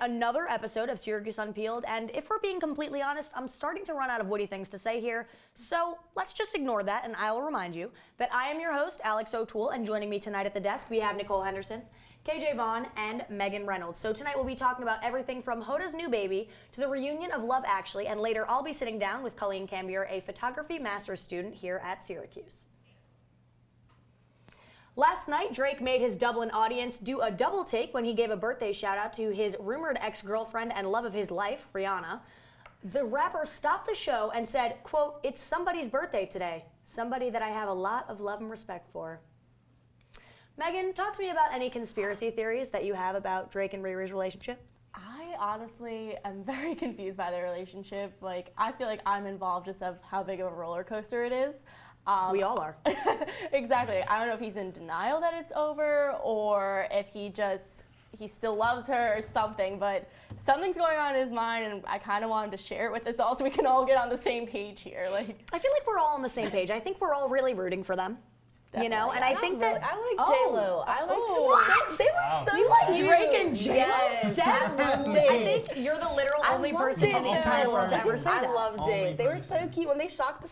another episode of Syracuse Unpeeled, and if we're being completely honest, I'm starting to run out of witty things to say here, so let's just ignore that, and I'll remind you that I am your host, Alex O'Toole, and joining me tonight at the desk, we have Nichole Henderson, KJ Vaughn, and Meagan Reynolds. So tonight we'll be talking about everything from Hoda's new baby to the reunion of Love Actually, and later I'll be sitting down with Colleen Cambier, a photography master's student here at Syracuse. Last night, Drake made his Dublin audience do a double take when he gave a birthday shout out to his rumored ex-girlfriend and love of his life, Rihanna. The rapper stopped the show and said, quote, "It's somebody's birthday today, somebody that I have a lot of love and respect for." Meagan, talk to me about any conspiracy theories that you have about Drake and Riri's relationship. I honestly am very confused by their relationship. Like, I feel like I'm involved just of how big of a roller coaster it is. We all are. Exactly. I don't know if he's in denial that it's over or if he still loves her or something, but something's going on in his mind, and I kind of want him to share it with us all so we can all get on the same page here. Like, I feel like we're all on the same page. I think we're all really rooting for them. Definitely. You know, and I think that I like J-Lo. I like they were so you like cute. Drake and J-Lo. Yes. I think you're the literal only person in the entire world to ever say that. I loved it. They were so cute when they shocked the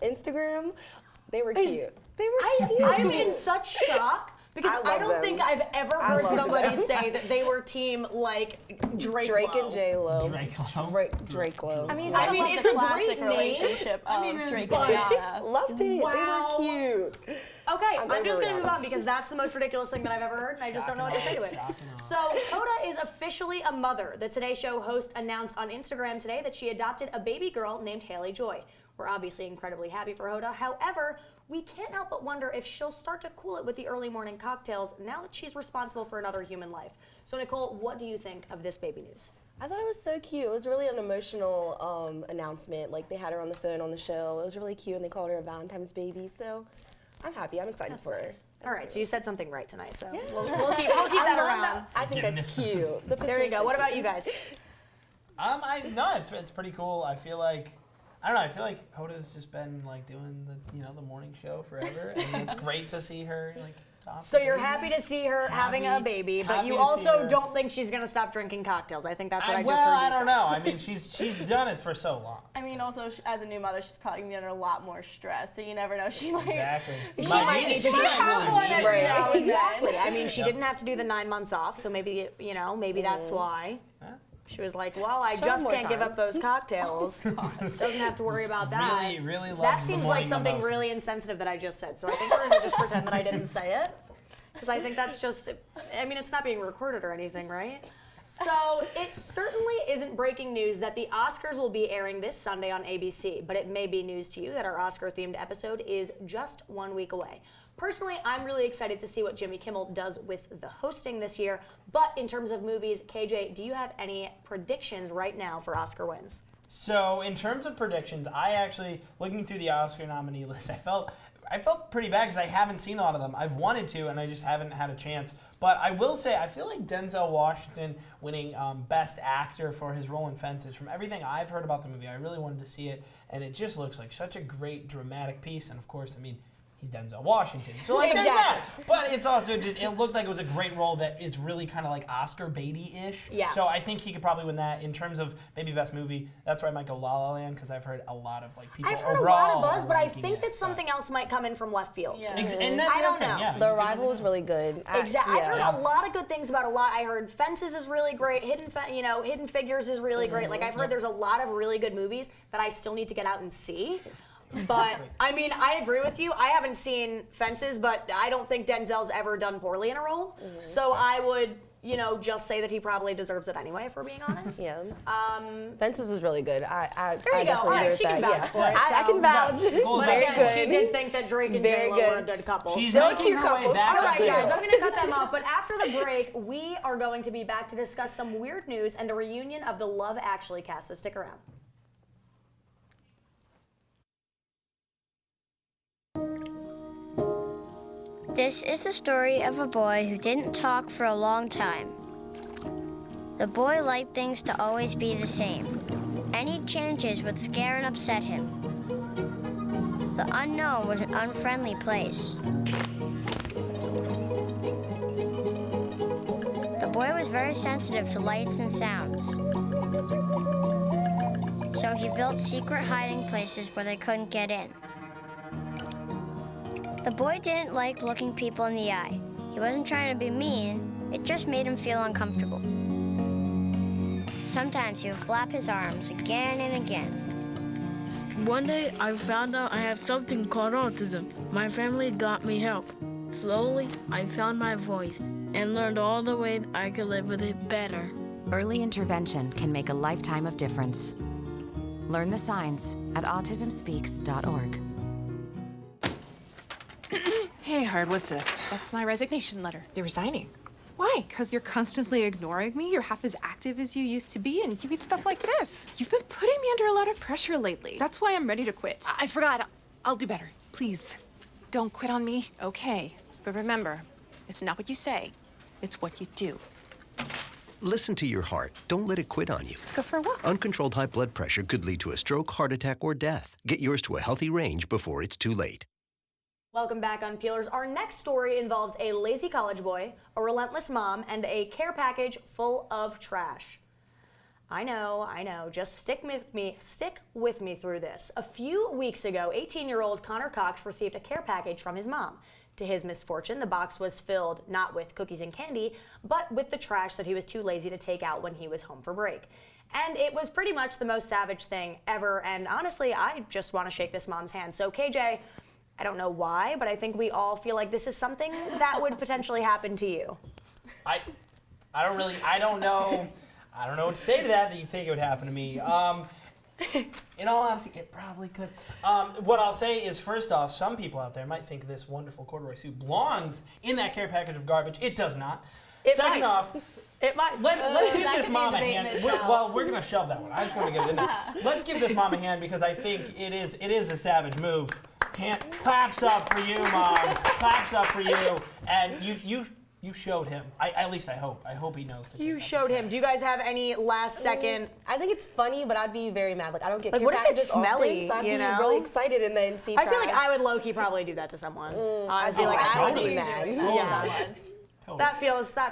Instagram. They were cute. They were cute. I'm in such shock. Because I don't think I've ever heard somebody say that they were team like Drake and J-Lo. Drake-Lo. I mean, it's a great relationship of Drake and Rihanna. Loved it. Wow. They were cute. Okay, I'm just going to move on because that's the most ridiculous thing that I've ever heard, and I just don't know what to say to it. So, Hoda is officially a mother. The Today Show host announced on Instagram today that she adopted a baby girl named Haley Joy. We're obviously incredibly happy for Hoda. However, we can't help but wonder if she'll start to cool it with the early morning cocktails now that she's responsible for another human life. So, Nichole, what do you think of this baby news? I thought it was so cute. It was really an emotional announcement. Like, they had her on the phone on the show. It was really cute, and they called her a Valentine's baby. So I'm happy. I'm excited for her. All right, so you said something right tonight, so Yeah. we'll keep that around. I think that's cute. There you go. What about you guys? It's pretty cool. I feel like Hoda's just been like doing the morning show forever, and it's great to see her like. So you're happy to see her having a baby, but you also don't think she's gonna stop drinking cocktails. I think that's what I just heard you say. I don't know. I mean, she's done it for so long. I mean, also as a new mother, she's probably gonna be under a lot more stress. So you never know. She might. Exactly. She might need to have one every now and then. Exactly. I mean, she didn't have to do the 9 months off, so maybe that's why. Yeah. She was like, well, I just can't give up those cocktails. Doesn't have to worry about that. Really love that seems like something mimosas. really insensitive that I just said. So I think we're going to just pretend that I didn't say it. Because I think that's just, I mean, it's not being recorded or anything, right? So it certainly isn't breaking news that the Oscars will be airing this Sunday on ABC, but it may be news to you that our Oscar-themed episode is just 1 week away. Personally, I'm really excited to see what Jimmy Kimmel does with the hosting this year, but in terms of movies, KJ, do you have any predictions right now for Oscar wins? So in terms of predictions, I actually, looking through the Oscar nominee list, I felt pretty bad because I haven't seen a lot of them. I've wanted to, and I just haven't had a chance. But I will say, I feel like Denzel Washington winning Best Actor for his role in Fences. From everything I've heard about the movie, I really wanted to see it, and it just looks like such a great dramatic piece. And of course, I mean, he's Denzel Washington. So like there's that. But it's also just, it looked like it was a great role that is really kind of like Oscar baity-ish. Yeah. So I think he could probably win that. In terms of maybe Best Movie, that's where I might go La La Land, because I've heard a lot of like people I've heard overall a lot of buzz, but I ranking think it, that something else might come in from left field. Yeah. And that's I don't know. Yeah, The Arrival was really good. Exactly. I've heard a lot of good things about a lot. I heard Fences is really great. Hidden Figures is really great. Like I've heard there's a lot of really good movies that I still need to get out and see. But I mean, I agree with you. I haven't seen Fences, but I don't think Denzel's ever done poorly in a role. So I would, just say that he probably deserves it anyway, if we're being honest. Yeah. Fences was really good. I There you go. All right, she can vouch for it. I can vouch. But Very again, good. she did think that Drake and J-Lo were a good couple. She's Still a making cute her way couple. back All up right, there. guys, I'm going to cut them off. But after the break, we are going to be back to discuss some weird news and a reunion of the Love Actually cast. So stick around. This is the story of a boy who didn't talk for a long time. The boy liked things to always be the same. Any changes would scare and upset him. The unknown was an unfriendly place. The boy was very sensitive to lights and sounds. So he built secret hiding places where they couldn't get in. The boy didn't like looking people in the eye. He wasn't trying to be mean, it just made him feel uncomfortable. Sometimes he would flap his arms again and again. One day, I found out I have something called autism. My family got me help. Slowly, I found my voice and learned all the ways I could live with it better. Early intervention can make a lifetime of difference. Learn the signs at autismspeaks.org. Hey, Hard, what's this? That's my resignation letter. You're resigning. Why? Because you're constantly ignoring me. You're half as active as you used to be, and you eat stuff like this. You've been putting me under a lot of pressure lately. That's why I'm ready to quit. I forgot. I'll do better. Please, don't quit on me. Okay, but remember, it's not what you say, it's what you do. Listen to your heart. Don't let it quit on you. Let's go for a walk. Uncontrolled high blood pressure could lead to a stroke, heart attack, or death. Get yours to a healthy range before it's too late. Welcome back on Peelers. Our next story involves a lazy college boy, a relentless mom, and a care package full of trash. I know. Just stick with me through this. A few weeks ago, 18-year-old Connor Cox received a care package from his mom. To his misfortune, the box was filled not with cookies and candy, but with the trash that he was too lazy to take out when he was home for break. And it was pretty much the most savage thing ever, and honestly, I just want to shake this mom's hand. So KJ, I don't know why, but I think we all feel like this is something that would potentially happen to you. I don't know what to say to that you think it would happen to me. In all honesty, it probably could. What I'll say is, first off, some people out there might think this wonderful corduroy suit belongs in that care package of garbage. It does not. Second off, it might. Let's give this mom a hand. We're gonna shove that one. I just want to get it in there. Let's give this mom a hand because I think it is a savage move. Claps up for you, Mom. Claps up for you. And you showed him. At least I hope. I hope he knows. You showed him. Do you guys have any last second? I think it's funny, but I'd be very mad. Like, I don't get Like, care what if packages it's smelly, often, so I'd you be know? really excited and then see I feel like trash. I would low-key probably do that to someone. Honestly, Oh, like I I would would be be mad. Yeah. Totally. That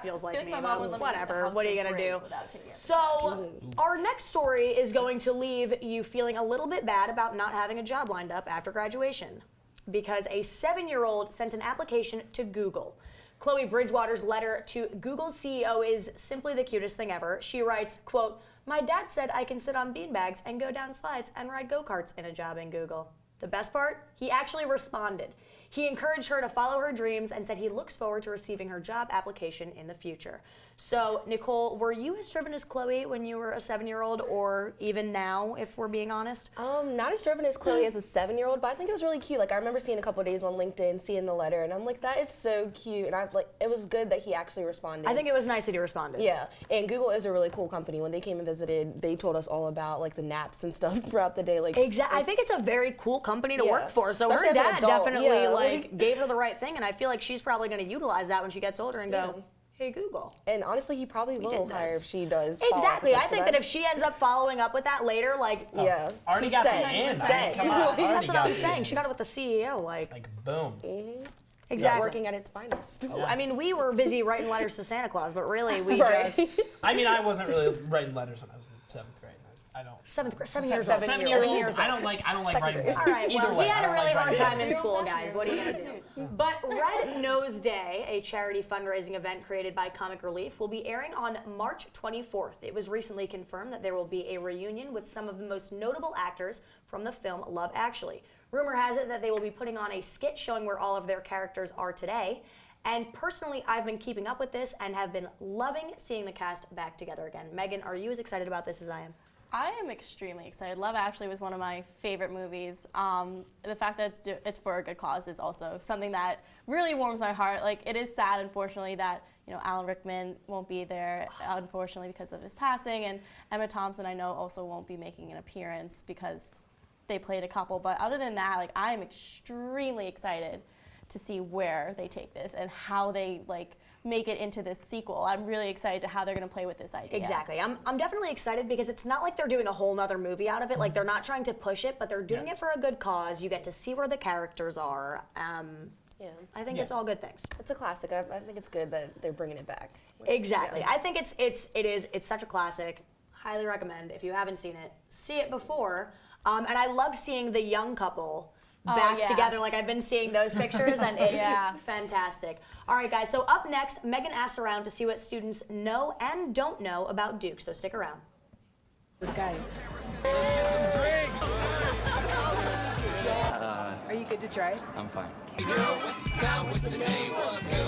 feels like think me. my mom but would let me leave the whatever. house What are you for gonna break do? without taking it. So our next story is going to leave you feeling a little bit bad about not having a job lined up after graduation, because a 7-year-old sent an application to Google. Chloe Bridgewater's letter to Google's CEO is simply the cutest thing ever. She writes, quote, "My dad said I can sit on beanbags and go down slides and ride go-karts in a job in Google." The best part? He actually responded. He encouraged her to follow her dreams and said he looks forward to receiving her job application in the future. So, Nichole, were you as driven as Chloe when you were a 7-year-old, or even now, if we're being honest? Not as driven as Chloe as a 7-year-old, but I think it was really cute. Like, I remember seeing a couple of days on LinkedIn, seeing the letter, and I'm like, that is so cute. And it was good that he actually responded. I think it was nice that he responded. Yeah, and Google is a really cool company. When they came and visited, they told us all about like the naps and stuff throughout the day. Like, exactly. I think it's a very cool company to work for. So especially her as an dad adult, definitely gave her the right thing, and I feel like she's probably going to utilize that when she gets older and go, "Hey Google." And honestly, he probably will hire if she does. Exactly. I think that if she ends up following up with that later, like, already got the in. Come on, that's what I'm saying. She got it with the CEO, like boom. Exactly. Working at its finest. Yeah. I mean, we were busy writing letters to Santa Claus, but really we Right. just. I mean, I wasn't really writing letters when I was in 7th grade. I don't. 7th grade, 7 years old. old. 7 years old. I don't like writing letters. All right, Either well, way, we had I a don't really like hard writing time in letters. school, guys. What are you gonna do? But Red Nose Day, a charity fundraising event created by Comic Relief, will be airing on March 24th. It was recently confirmed that there will be a reunion with some of the most notable actors from the film Love Actually. Rumor has it that they will be putting on a skit showing where all of their characters are today. And personally, I've been keeping up with this and have been loving seeing the cast back together again. Megan, are you as excited about this as I am? I am extremely excited. Love Actually was one of my favorite movies. The fact that it's for a good cause is also something that really warms my heart. Like, it is sad, unfortunately, that Alan Rickman won't be there, unfortunately, because of his passing, and Emma Thompson, I know, also won't be making an appearance because they played a couple. But other than that, like, I am extremely excited to see where they take this and how they make it into this sequel. I'm really excited to how they're going to play with this idea. Exactly. I'm definitely excited because it's not like they're doing a whole nother movie out of it. Like, they're not trying to push it, but they're doing it for a good cause. You get to see where the characters are. Yeah. I think it's all good things. It's a classic. I think it's good that they're bringing it back. Exactly. I think it's such a classic. Highly recommend. If you haven't seen it, see it before. And I love seeing the young couple back together. Like, I've been seeing those pictures, and it's fantastic. All right, guys. So up next, Meagan asks around to see what students know and don't know about Duke. So stick around. Those guys. Are you good to drive? I'm fine.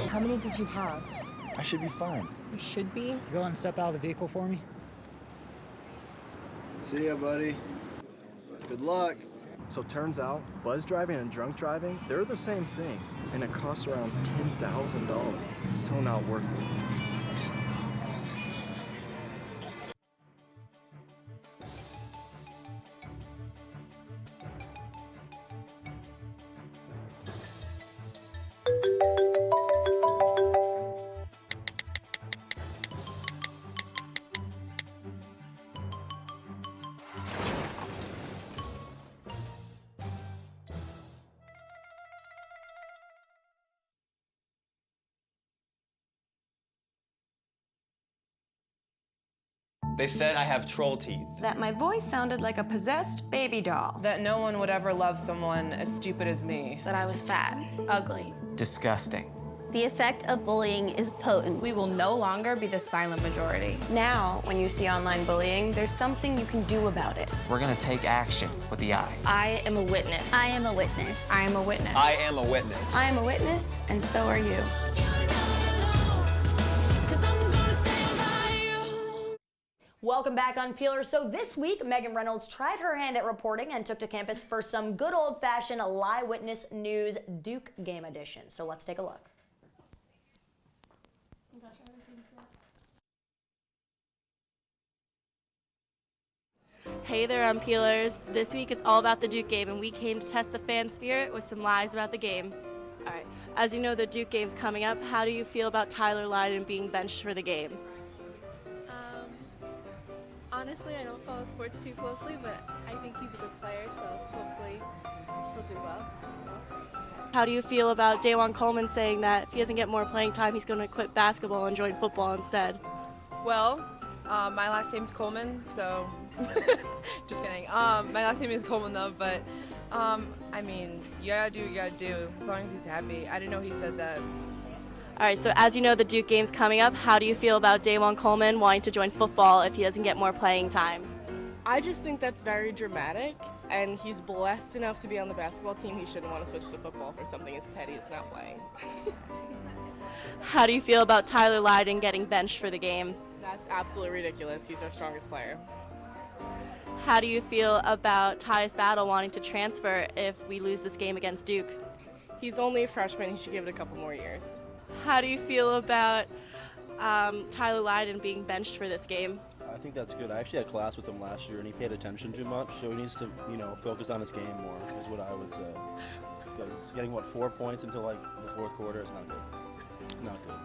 How many did you have? I should be fine. You should be. Go and step out of the vehicle for me. See ya, buddy. Good luck. So turns out, buzz driving and drunk driving, they're the same thing, and it costs around $10,000. So not worth it. They said I have troll teeth. That my voice sounded like a possessed baby doll. That no one would ever love someone as stupid as me. That I was fat, ugly. Disgusting. The effect of bullying is potent. We will no longer be the silent majority. Now, when you see online bullying, there's something you can do about it. We're gonna take action with the I. I am a witness. I am a witness. I am a witness. I am a witness. I am a witness, and so are you. Welcome back, Unpeelers. So this week, Meagan Reynolds tried her hand at reporting and took to campus for some good old-fashioned live witness news Duke game edition. So let's take a look. Hey there, Unpeelers. This week it's all about the Duke game, and we came to test the fan spirit with some lies about the game. All right, as you know, the Duke game's coming up. How do you feel about Tyler Lydon being benched for the game? Honestly, I don't follow sports too closely, but I think he's a good player, so hopefully he'll do well. How do you feel about Daewon Coleman saying that if he doesn't get more playing time, he's going to quit basketball and join football instead? Well, my last name's Coleman, so just kidding. My last name is Coleman though, but I mean, you gotta do what you gotta do as long as he's happy. I didn't know he said that. All right, so as you know, the Duke game's coming up. How do you feel about Daewon Coleman wanting to join football if he doesn't get more playing time? I just think that's very dramatic, and he's blessed enough to be on the basketball team. He shouldn't want to switch to football for something as petty as not playing. How do you feel about Tyler Lydon getting benched for the game? That's absolutely ridiculous. He's our strongest player. How do you feel about Tyus Battle wanting to transfer if we lose this game against Duke? He's only a freshman. He should give it a couple more years. How do you feel about Tyler Lydon being benched for this game? I think that's good. I actually had class with him last year, and he paid attention too much, so he needs to, focus on his game more, is what I would say. Because getting, 4 points until, the fourth quarter is not good. Not good.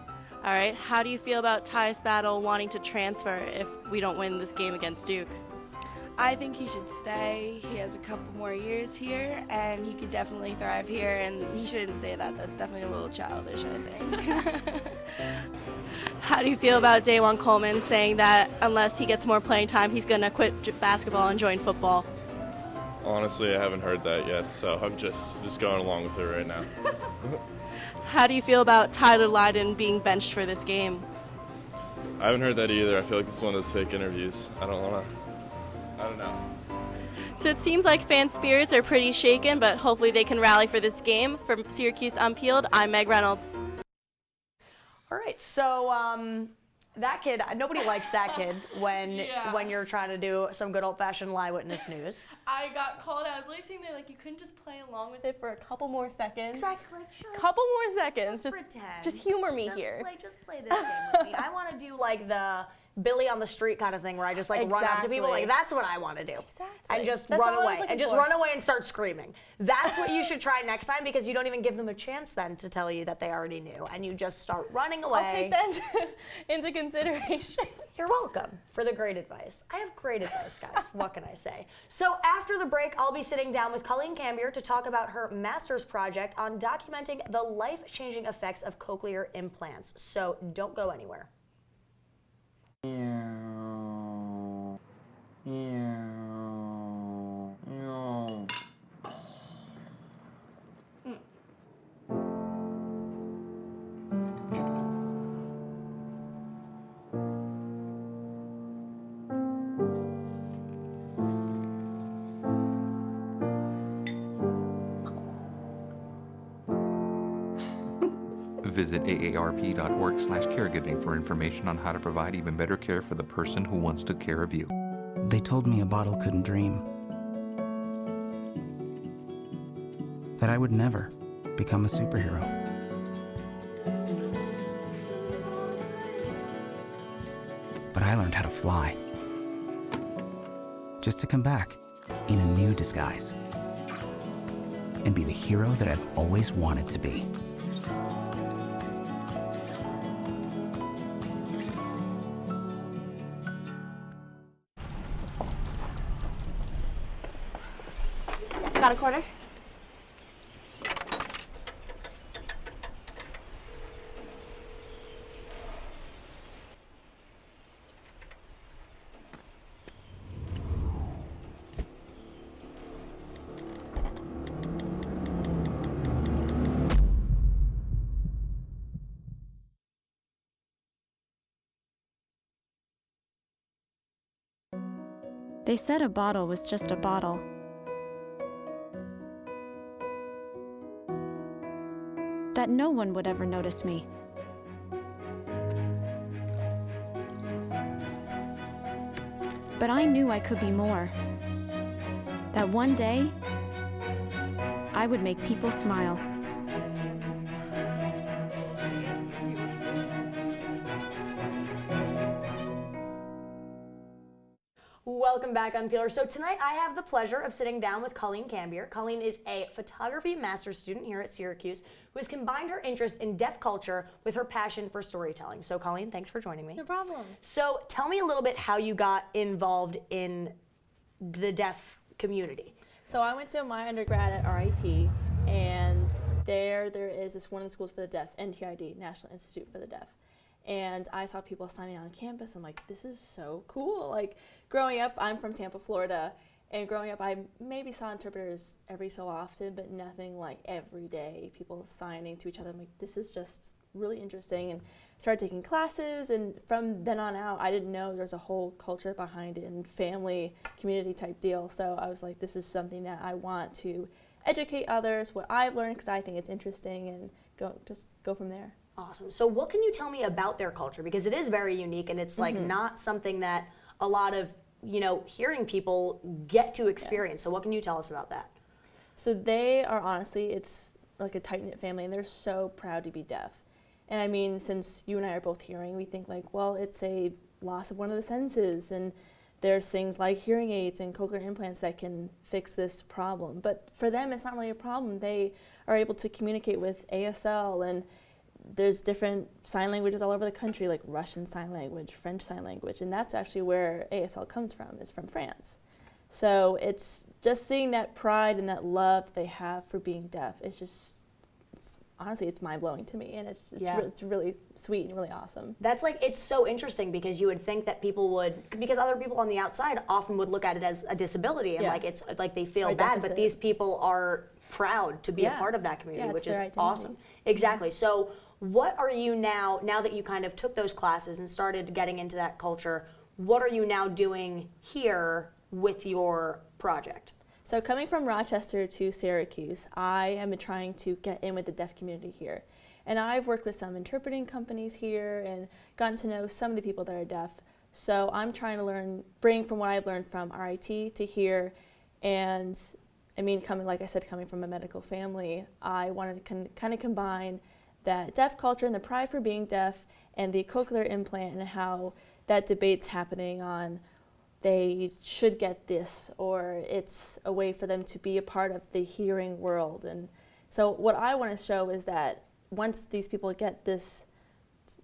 All right. How do you feel about Tyus Battle wanting to transfer if we don't win this game against Duke? I think he should stay. He has a couple more years here, and he could definitely thrive here, and he shouldn't say that. That's definitely a little childish, I think. How do you feel about Daewon Coleman saying that unless he gets more playing time, he's going to quit basketball and join football? Honestly, I haven't heard that yet, so I'm just going along with it right now. How do you feel about Tyler Lydon being benched for this game? I haven't heard that either. I feel like it's one of those fake interviews. I don't know. So it seems like fan spirits are pretty shaken, but hopefully they can rally for this game. From Syracuse Unpeeled, I'm Meg Reynolds. All right, so that kid, nobody likes that kid when you're trying to do some good old-fashioned live witness news. I got called out. I was literally saying that you couldn't just play along with it for a couple more seconds. Exactly. Couple more seconds. Just pretend. Just humor me here. Just play this game with me. I want to do Billy on the street kind of thing where I just like run up to people like that's what I want to do. Exactly. And just That's run all I was away. looking And just for. run away and start screaming. That's what you should try next time because you don't even give them a chance then to tell you that they already knew. And you just start running away. I'll take that into consideration. You're welcome for the great advice. I have great advice, guys. What can I say? So after the break, I'll be sitting down with Colleen Cambier to talk about her master's project on documenting the life-changing effects of cochlear implants. So don't go anywhere. Visit aarp.org/caregiving for information on how to provide even better care for the person who wants to care of you. They told me a bottle couldn't dream. That I would never become a superhero. But I learned how to fly. Just to come back in a new disguise. And be the hero that I've always wanted to be. Got a quarter? They said a bottle was just a bottle. That no one would ever notice me. But I knew I could be more. That one day, I would make people smile. Welcome back, Unpeeler. So tonight I have the pleasure of sitting down with Colleen Cambier. Colleen is a photography master's student here at Syracuse who has combined her interest in deaf culture with her passion for storytelling. So Colleen, thanks for joining me. No problem. So tell me a little bit how you got involved in the deaf community. So I went to my undergrad at RIT, and there is this one of the schools for the deaf, NTID, National Institute for the Deaf. And I saw people signing on campus. I'm like, this is so cool. Like, growing up, I'm from Tampa, Florida, and growing up, I maybe saw interpreters every so often, but nothing like every day, people signing to each other. I'm like, this is just really interesting, and started taking classes, and from then on out, I didn't know there's a whole culture behind it and family, community type deal. So I was like, this is something that I want to educate others, what I've learned, because I think it's interesting, and go from there. Awesome. So what can you tell me about their culture? Because it is very unique, and it's like not something that a lot of, hearing people get to experience. So what can you tell us about that? So they are honestly, it's like a tight-knit family, and they're so proud to be deaf. And I mean, since you and I are both hearing, we think like, well, it's a loss of one of the senses, and there's things like hearing aids and cochlear implants that can fix this problem. But for them, it's not really a problem. They are able to communicate with ASL, and there's different sign languages all over the country, like Russian Sign Language, French Sign Language, and that's actually where ASL comes from, is from France. So it's just seeing that pride and that love they have for being deaf. Honestly, it's mind-blowing to me, and it's really sweet and really awesome. That's it's so interesting because you would think that because other people on the outside often would look at it as a disability and it's like they feel bad, but these people are proud to be a part of that community, which is awesome. Exactly. So what are you now that you kind of took those classes and started getting into that culture, what are you now doing here with your project? So coming from Rochester to Syracuse, I am trying to get in with the deaf community here. And I've worked with some interpreting companies here and gotten to know some of the people that are deaf. So I'm trying to bring from what I've learned from RIT to here. And I mean, coming from a medical family, I wanted to kind of combine that deaf culture and the pride for being deaf and the cochlear implant and how that debate's happening on they should get this, or it's a way for them to be a part of the hearing world. And so what I want to show is that once these people get this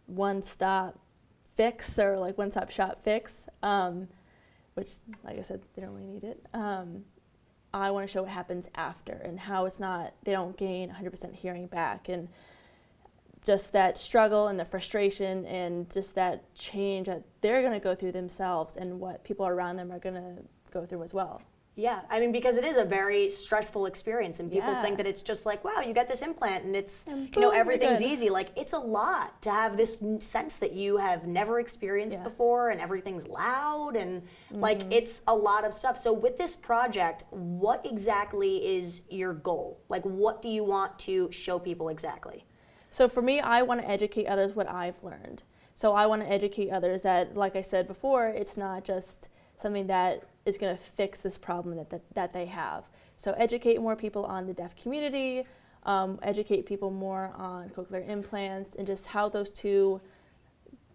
one-stop fix, or like one-stop shop fix, which, like I said, they don't really need it, I want to show what happens after and how it's not, they don't gain 100% hearing back, and just that struggle and the frustration and just that change that they're going to go through themselves and what people around them are going to go through as well. Yeah, I mean, because it is a very stressful experience, and people Yeah. think that it's just like, wow, you get this implant and it's, And you know, boom, everything's you're good. easy. Like, it's a lot to have this sense that you have never experienced before, and everything's loud, and like, it's a lot of stuff. So with this project, what exactly is your goal? Like, what do you want to show people exactly? So for me, I want to educate others what I've learned. So I want to educate others that, like I said before, it's not just something that is going to fix this problem that they have. So educate more people on the deaf community, educate people more on cochlear implants, and just how those two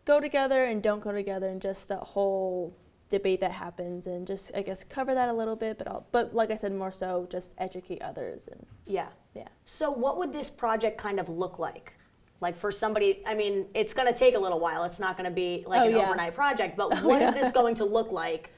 go together and don't go together, and just that whole debate that happens, and just, I guess, cover that a little bit, but like I said, more so just educate others. And Yeah. yeah. So what would this project kind of look like? Like, for somebody, I mean, it's going to take a little while. It's not going to be like an overnight project, but what is this going to look like,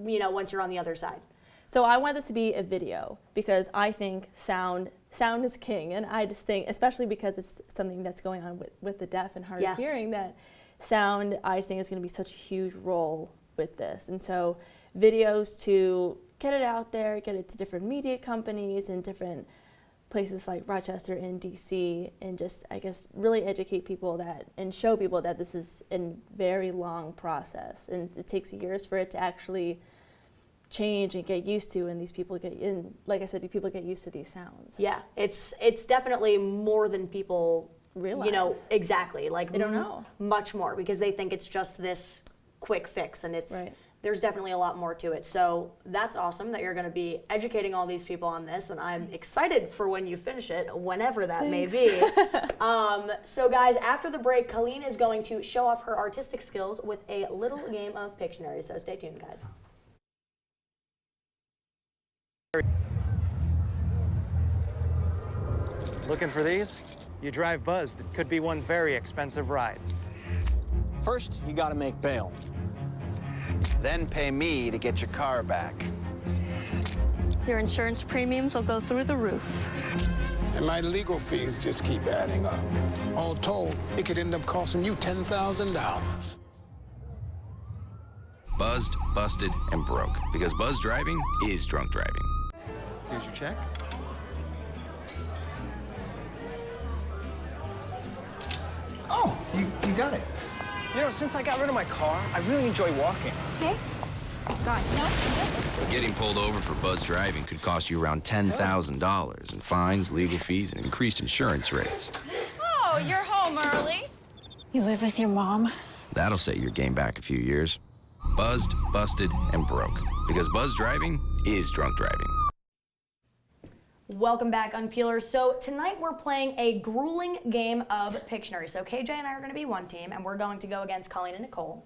you know, once you're on the other side? So I want this to be a video, because I think sound is king, and I just think, especially because it's something that's going on with the deaf and hard of hearing, that sound, I think, is going to be such a huge role with this. And so videos to get it out there, get it to different media companies and different places like Rochester and DC, and just, I guess, really educate people that, and show people that this is a very long process, and it takes years for it to actually change and get used to, and these people get in, like I said, people get used to these sounds. Yeah, it's definitely more than people realize. You know, exactly. Like, they don't know. Much more, because they think it's just this quick fix, and it's Right. There's definitely a lot more to it. So that's awesome that you're going to be educating all these people on this, and I'm excited for when you finish it, whenever that may be. So guys, after the break, Colleen is going to show off her artistic skills with a little game of Pictionary. So stay tuned, guys. Looking for these? You drive buzzed. It could be one very expensive ride. First, you gotta make bail. Then pay me to get your car back. Your insurance premiums will go through the roof. And my legal fees just keep adding up. All told, it could end up costing you $10,000. Buzzed, busted, and broke. Because buzz driving is drunk driving. Here's your check. Oh, you got it. You know, since I got rid of my car, I really enjoy walking. Okay. God, no. Getting pulled over for buzz driving could cost you around $10,000 in fines, legal fees, and increased insurance rates. Oh, you're home early. You live with your mom? That'll set your game back a few years. Buzzed, busted, and broke. Because buzz driving is drunk driving. Welcome back, Unpeelers. So tonight we're playing a grueling game of Pictionary. So KJ and I are going to be one team, and we're going to go against Colleen and Nichole.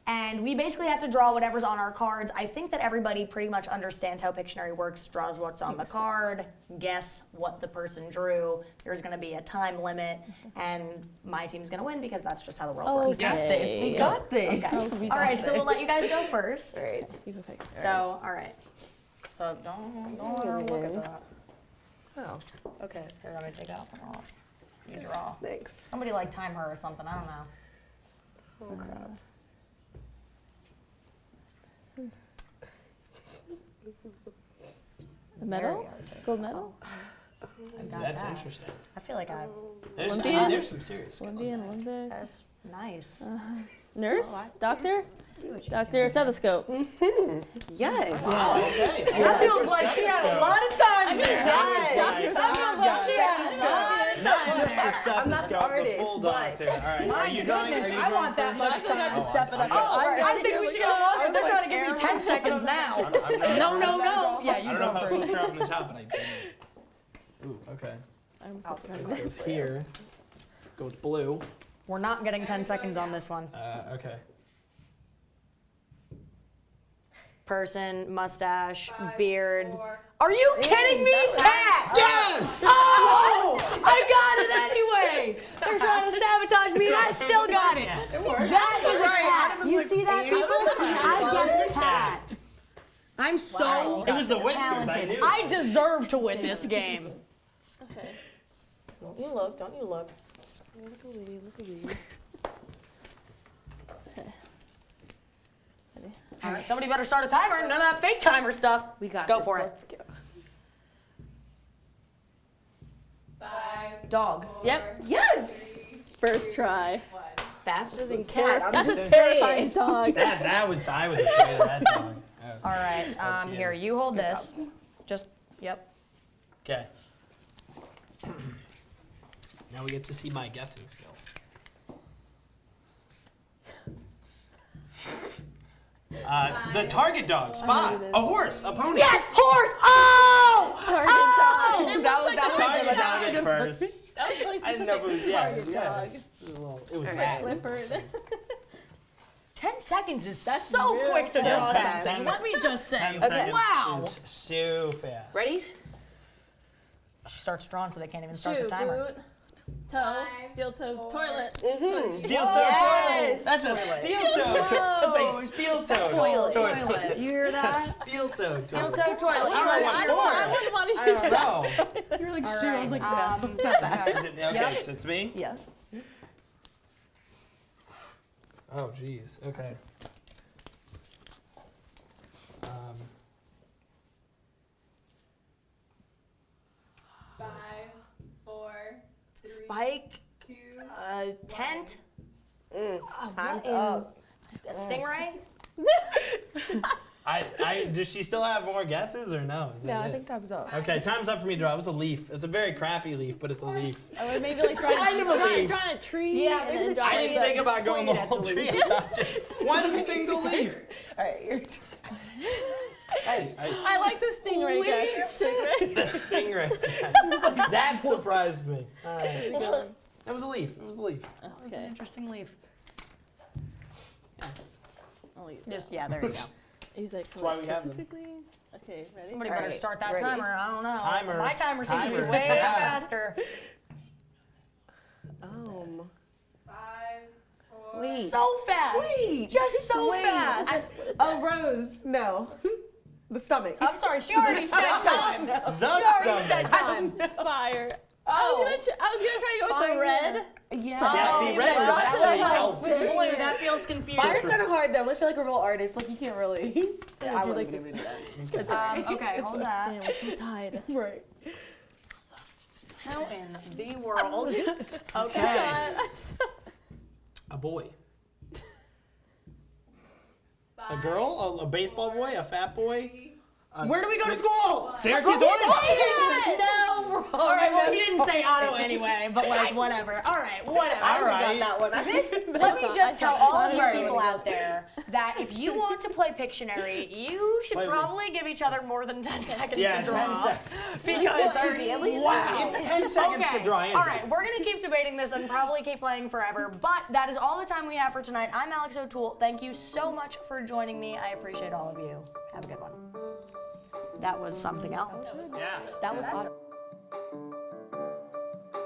And we basically have to draw whatever's on our cards. I think that everybody pretty much understands how Pictionary works, draws what's on the card, guess what the person drew. There's going to be a time limit, and my team's going to win because that's just how the world works. We got this. We got this. Okay. All right, so we'll let you guys go first. All right. You go fix. So, all right. So don't look at that. Oh, okay. Here, let me take out. You draw. Thanks. Somebody like time her or something. I don't know. Oh, crap. This is the medal? Gold medal? That's interesting. I feel like There's some serious stuff. Olympian, Olympic. That's nice. Nurse? Doctor? Doctor stethoscope. Yes. Wow, okay. That feels like she had a lot of time there. That feels like she had a lot of time. Not just the stethoscope, I'm not an artist, the full but doctor. All right. My Are you drawing? Are you goodness, I drawing want that first? much time. I have to step it up. I think we should go longer. They're trying to give me 10 seconds now. No. Yeah, you I don't know go if I was supposed first. to draw from the top, but I didn't. Ooh, okay. This goes here. Goes blue. We're not getting 10 seconds on this one. Okay. person, mustache, beard. Are you kidding me, Tat? Yes! Oh! I got it anyway! They're trying to sabotage me and I still got it. That is a cat. You see that, people? I guessed Tat. I'm so It was the whiskers, I talented. knew. I deserve to win this game. Okay. Don't you look, don't you look. Look away, look away. All right, somebody better start a timer. None of that fake timer stuff. We got Go this. for it. Let's go. 5. Dog. Yep. Yes! First try. Faster than cat. That's a terrifying dog. I was afraid of that dog. All right, here, you hold this. Just, yep. Okay. Now we get to see my guessing skills. The target dog, spot, a horse, a pony. Yes, horse! Oh! Target dog. That was target dog at first. That was really I didn't know if it was, target yeah. dog. It was All right, that. Clifford. 10 seconds is That's so real quick to draw fast. something. Let me just say. 10 seconds Wow. is so fast. Ready? She starts drawing so they can't even start Shoe, the timer. boot, toe, steel toe, toilet. Steel toe toilet. That's a steel toe toilet. That's a steel toe toilet. You hear that? Steel toe Steel toilet. toe toilet. I wouldn't want to use that. don't know. You're like All shoe. I right, was like, Is it, okay, so it's me? yeah. Oh, geez. Okay. 5, 4, 3, Spike, 2, tent. Time's what in- up. A stingray? Does she still have more guesses or no? Is that I it? think time's up. Okay, time's up for me to draw. It was a leaf. It's a very crappy leaf, but it's a leaf. I would maybe like drawing a tree. Yeah, and maybe then the drawing I didn't think just about going the pointed at whole the tree. leaf. I thought just one single leaf. All right, you're I like the stingray guess. Stingray. The stingray. That surprised me. All right. That was a leaf. It was a leaf. It's an interesting leaf. I'll use Just, yeah, there you go. He's like, That's why we have them. specifically. Okay, ready? Somebody All better right, start that ready. timer. I don't know. Timer. My timer seems to be Timer. way Yeah. faster. 5, 4. Wait. So fast. Wait. Just so Wait. fast. Oh, Rose. No. The stomach. I'm sorry, she already said time. The She already said stomach. time. Fire. Oh. I was gonna try to go with the red. Yeah. Yeah, see, red but would actually help. With blue, that feels confusing. Fire's kind of hard though, unless you're like a real artist. Like you can't really. Yeah, I do wouldn't like even this. do that. It's okay. Okay, hold that. Damn, we're so tied. Right. How in the world? Okay. A boy. A girl? A baseball boy? A fat boy? Where do we go to school? Syracuse, Oregon. No, wrong. All right, well, he didn't say auto anyway, but like, whatever. All right, whatever. All right. Got that one. Let me just tell all of you people out there that if you want to play Pictionary, you should probably give each other more than 10 seconds Yeah, to draw. 10 seconds. Because 30 at least. Wow. It's 10 seconds okay. to draw in. All right, we're going to keep debating this and probably keep playing forever, but that is all the time we have for tonight. I'm Alex O'Toole. Thank you so much for joining me. I appreciate all of you. Have a good one. That was something else. Yeah. That was awesome.